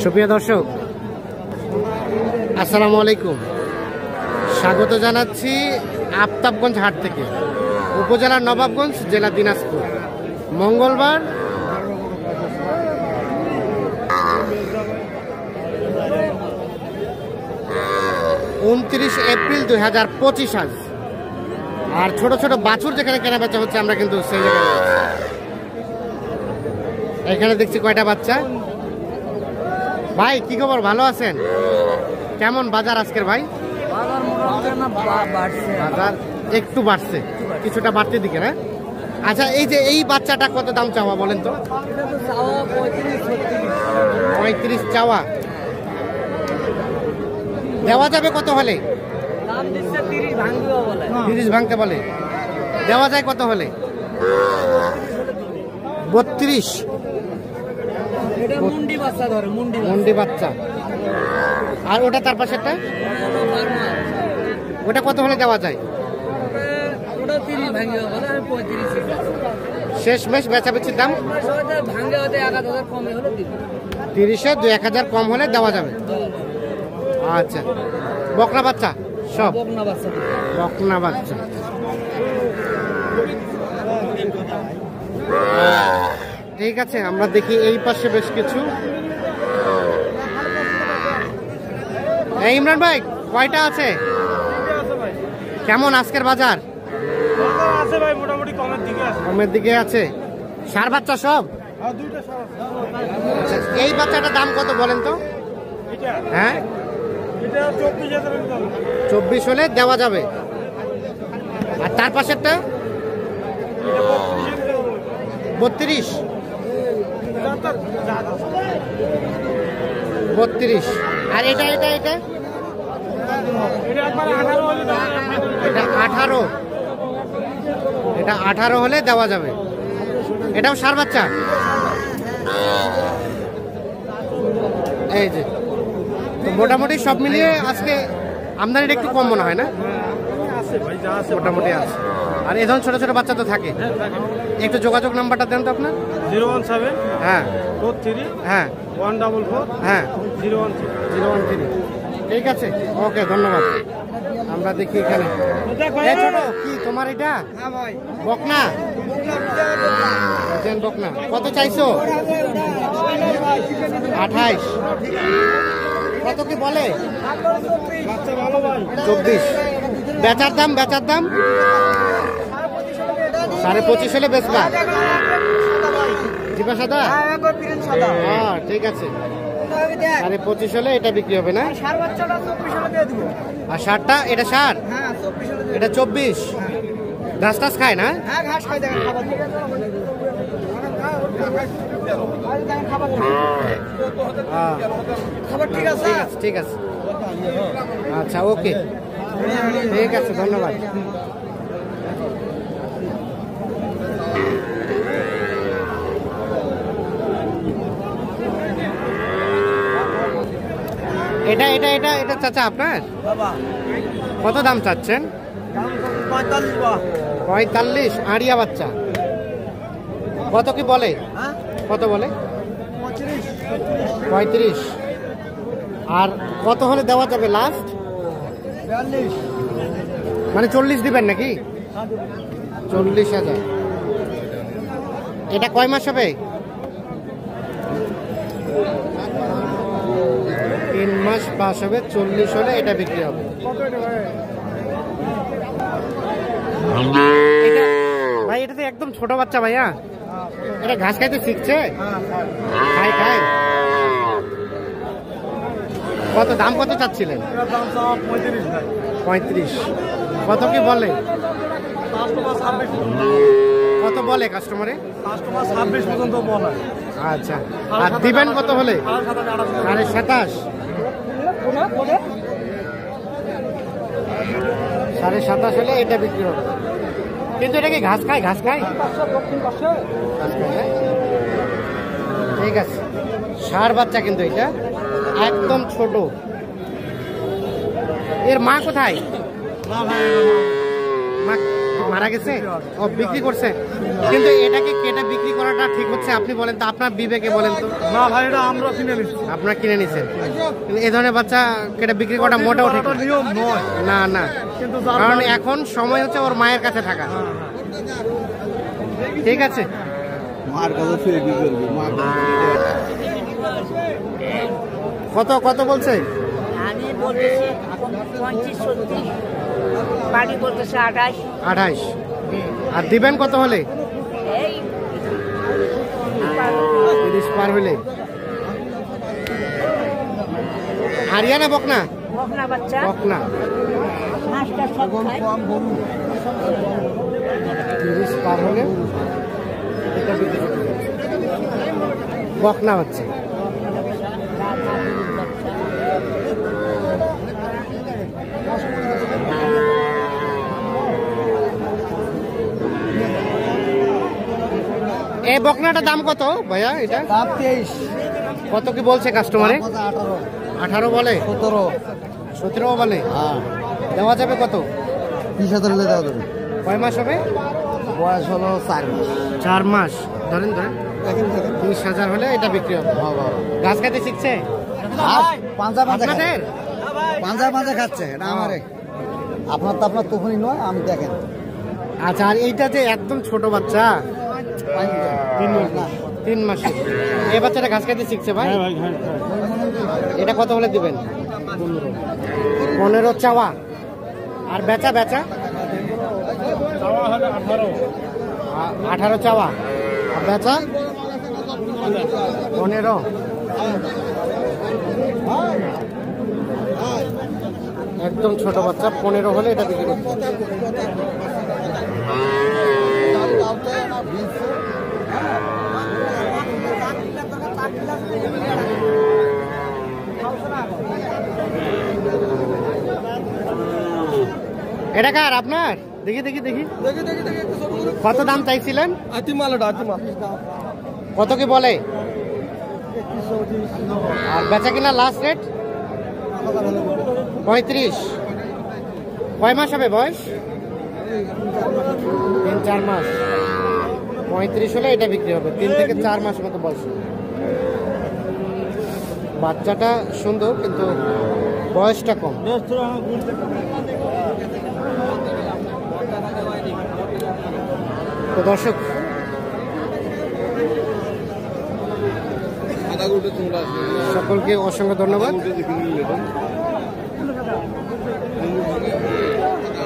সুপ্রিয় দর্শক, আসসালামু আলাইকুম। স্বাগত জানাচ্ছি আফতাবগঞ্জ হাট থেকে, উপজেলার নবাবগঞ্জ, জেলা দিনাজপুর। মঙ্গলবার 29 এপ্রিল 2025 আজ। আর ছোট ছোট বাছুর যেখানে কেনা বেচা হচ্ছে, আমরা কিন্তু সেই জায়গায় এখানে দেখছি কয়টা বাচ্চা। ভাই কি খবর, ভালো আছেন? কেমন বাজার আজকের ভাই? বাজার একটু বাড়ছে, কিছুটা বাড়তে দিকে না। আচ্ছা, এই যে এই বাচ্চাটা কত দাম চাওয়া বলেন তো? 35 চাওয়া। দেওয়া যাবে কত হলে? 30 ভাঙতে বলে। দেওয়া যায় কত হলে? 32। মুন্ডি বাচ্চা। আর ওটা তার পাশেরটা, ওটা কত হলে দেওয়া যায়? শেষ মেশ বেচাবেচির দাম 30-এ 2-1000 কম হলে দেওয়া যাবে। আচ্ছা, বকনা বাচ্চা সব? বকনা বাচ্চা। ঠিক আছে, আমরা দেখি এই পাশে বেশ কিছু। ইমরান ভাই, কয়টা আছে? কেমন আজকের বাজার? কমের দিকে আছে। ষাঁড় বাচ্চা সব? আচ্ছা, এই বাচ্চাটার দাম কত বলেন তো? হ্যাঁ, 24 হলে দেওয়া যাবে। আর তার পাশেরটা 32। 32। আর এটা এটা এটা এটা 18। এটা 18 হলে দেওয়া যাবে। এটাও ষাঁড় বাচ্চা। এই যে, তো মোটামুটি সব মিলিয়ে আজকে আমদানিটা একটু কম মনে হয় না? মোটামুটি আছে। আর এই ধরনের ছোট ছোট বাচ্চা তো থাকে। একটু যোগাযোগ নাম্বারটা দেন তো আপনার। 017 হ্যাঁ 43 হ্যাঁ 144 হ্যাঁ 013। ঠিক আছে, ওকে, ধন্যবাদ। আমরা দেখি এখানে ছোট কি তোমার এটা বকনা? বকনা কত চাইছো? 28। কত কি বলে? 24। বেচার দাম? বেচার দাম 25.5 হলে বেচবা? জিবা সাদা? হ্যাঁ, ঠিক আছে। 25.5 হলে এটা বিক্রি হবে না? আর ষাঁড়টা? এটা ষাঁড়, এটা 24। ঘাস টাস খায় না? ঠিক আছে। আচ্ছা, ওকে, ঠিক আছে, ধন্যবাদ। এটা এটা এটা এটা চাচা আপনার? কত দাম চাচ্ছেন? 45। আড়িয়া বাচ্চা। কত কি বলে? কত বলে? 35। আর কত হলে দেওয়া যাবে লাস্ট? 42। মানে 40 দিবেন নাকি? 40,000। এটা কয় মাস হবে? 3 মাস পাস হবে। 40 হলে এটা বিক্রি হবে। ভাই এটা তো একদম ছোট বাচ্চা ভাইয়া। এটা ঘাস খাইতে শিখছে? খাই খাই। কত দাম কত চাচ্ছিলেন? 35। কত কি বলে? কত বলে কাস্টমারে? 26 পর্যন্ত বলে। আচ্ছা, আর দিবেন কত হলে? 27.5। 27.5 হলে এটা বিক্রি হবে। কিন্তু এটা কি ঘাস খায়? ঘাস খায়। ঠিক আছে, ষাঁড় বাচ্চা কিন্তু এটা একদম ছোট। এর মা কোথায়? মারা গেছে? ও বিক্রি করছে। কিন্তু এটাকে কেটে বিক্রি করাটা ঠিক হচ্ছে আপনি বলেন তো, আপনার বিবেকে বলেন তো। না ভাই, এটা আমরা কিনে নিচ্ছি। আপনারা কিনে নিছেন, কিন্তু এই ধরনের বাচ্চা কেটে বিক্রি করাটা মোটেও ঠিক না। নিয়ম নয়। না না, কিন্তু কারণ এখন সময় হচ্ছে ওর মায়ের কাছে থাকা। ঠিক আছে, কত কত বলছে? আমি বলতেছি 35-36, বাড়ি বলতেছে 28। 28। আর দিবেন কত হলে? এই 30 পার হলে। হারিয়ানা বকনা? বকনা বাচ্চা, বকনা। মাছটা সব খায়। 30 পার হলে এটা বিক্রি করতে হবে। বকনা হচ্ছে। এই বকনাটার দাম কত ভাইয়া? এটা 23। কত কি বলছে কাস্টমারে? 18 বলে, 17 বলে। দেওয়া যাবে কত? 20,000 হলে দেওয়া যাবে। কয় মাস হবে? বয়স হলো 4 মাস। 4 মাস। ধরেন 20,000 হলে এটা বিক্রি হবে। গাছ খাইতে শিখছে? আপনাদের? পাঞ্জা খাচ্ছে, এটা আমারে। আপনার তো আপনার তখনই নয়, আমি দেখেন। আচ্ছা, আর এইটা যে একদম ছোট বাচ্চা, 3 মাসে, এই বাচ্চাটা ঘাস খাইতে শিখছে ভাই? এটা কত হলে দিবেন? 15 চাওয়া। আর বেচা? 18 চাওয়া। আর বেচা 15। একদম ছোট বাচ্চা, 15 হলে এটা বিক্রি করতে হবে। এটা কার? আপনার? দেখি। কত দাম চাইছিলেন? কত কি বলে? আর বেচা কিনা লাস্ট রেট 35। কয় মাস হবে বয়স? 3-4 মাস। 35 হলে এটা বিক্রি হবে। 3 থেকে 4 মাস মতো বয়স। বাচ্চাটা সুন্দর, কিন্তু বয়সটা কম। তো দর্শক, সকলকে অসংখ্য ধন্যবাদ।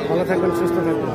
ভালো থাকবেন, সুস্থ থাকবেন।